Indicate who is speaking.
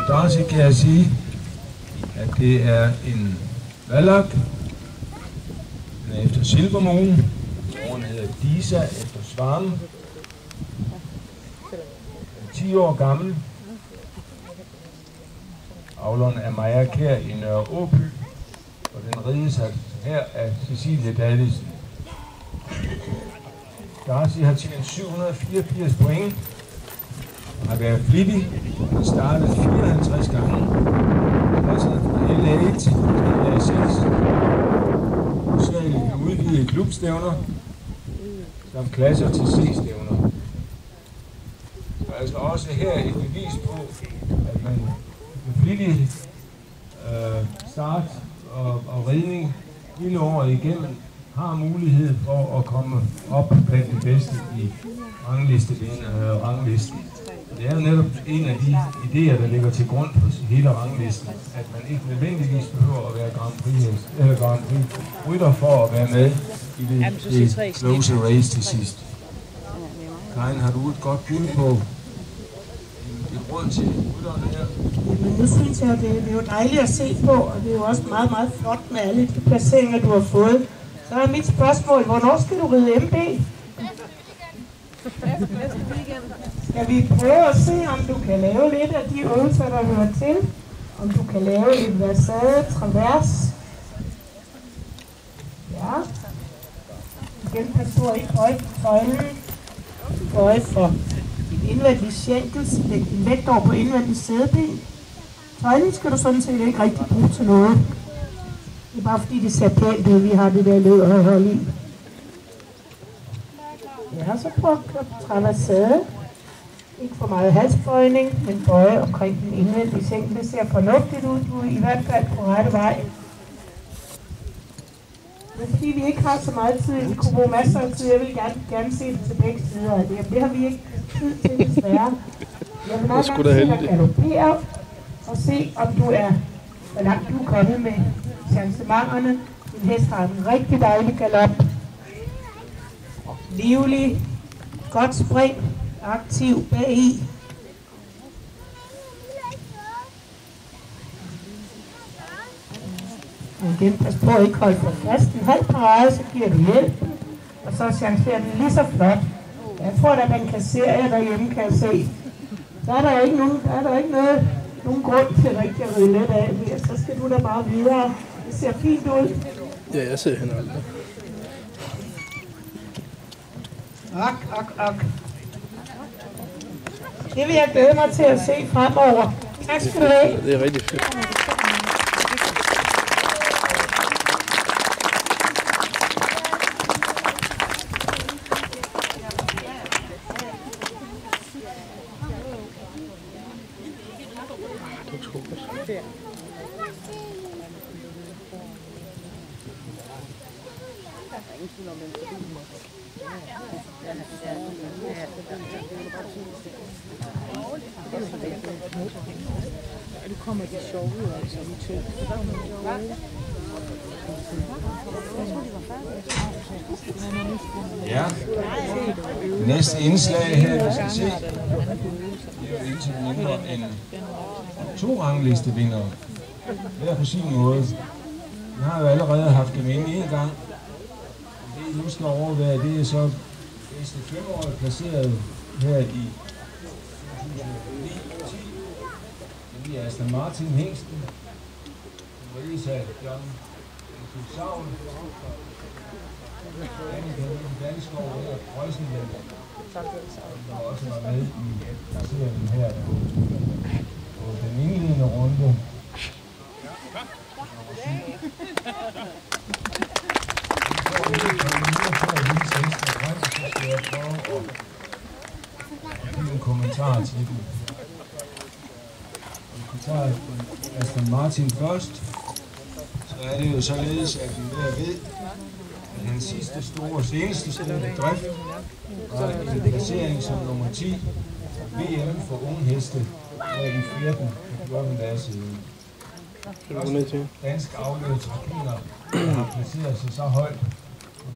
Speaker 1: Darcy kan jeg sige, at det er en valak. Den er efter silvermånen. Moren hedder Disa efter Svarme. Den er 10 år gammel. Avleren er Maja Kjær i Nørre Åby, og den rides her af Cecilie Davidsen. Darcy har tjent 784 point og har været flittig. Han startede 54 gange. Klasserne fra LA1 til LA6. Så er det udvidede klubstævner samt klasser til C-stævner. Og altså også her et bevis på, at man med flittig start og ridning hele året igennem har mulighed for at komme op blandt de bedste i ranglisten. Det er jo netop en af de idéer, der ligger til grund for hele ranglisten, at man ikke nødvendigvis behøver at være Grand Prix rytter for at være med i det close race til sidst. Karin, har du et godt bud på et råd til rytterne her?
Speaker 2: Men det synes jeg, det er jo dejligt at se på, og det er jo også meget, meget flot med alle de placeringer, du har fået. Så er mit spørgsmål, hvornår skal du ride MB? Skal vi prøve at se, om du kan lave lidt af de øvelser, der hører til? Om du kan lave et versade, travers? Ja. Igen pas du ikke højt på tøjlen. Bøje for dit indvendige skænkels. Læg din vægt over på indvendige sædeben. Tøjlen skal du sådan set ikke rigtig bruge til noget. Det er bare fordi det ser pænt ud, vi har det der lød og hold i. Ja, så prøv at køre på traversade. Ikke for meget halsbøjning, men bøje omkring den indvendige sænken. Det ser fornuftigt ud, du er i hvert fald på rette vej. Men fordi vi ikke har så meget tid, vi kunne bruge masser af tid, jeg vil gerne se det til begge sider af det. Det har vi ikke tid til, desværre. Jeg vil også gerne se dig galopere og se, om du er, hvor langt du er kommet med chancementerne. Din hest har en rigtig dejlig galop. Livlig, godt spring, aktiv bagi. Og igen, pas på at ikke holde for fast. En halv parade, så giver du hjælp. Og så chancerer den lige så flot. Jeg tror, at man kan se jer derhjemme, kan jeg se. Så er der ikke nogen grund til rigtig at ride lidt af her. Så skal du da bare videre. Det ser fint ud.
Speaker 3: Ja, jeg ser hende aldrig.
Speaker 2: Ok. Det vil jeg glæde mig til at se fremover. Tak skal du have.
Speaker 3: Det er rigtig fedt.
Speaker 4: Nu kommer de sjove ud, altså vi tøj.
Speaker 1: Ja. Næste indslag her, vi skal se, det er jo indtil mindre end 2 ranglistevindere. Hver på sin måde. Vi har jo allerede haft dem inde en gang. Det I nu skal overvære, det er så bedste 5-årige placeret her i 2009-10. Det er Aston Martin Hingsten. Marisa John Savn. Danskov og Preußenland. Der også var med i placeringen her på den indledende runde. En kommentar til den. Vi tager Aston Martin først. Så er det jo således, at vi ved, at hans seneste store drift var en placering som nummer 10 VM for unge heste her i 14 dage siden. Dansk afløbet trakiner har placeret sig så højt,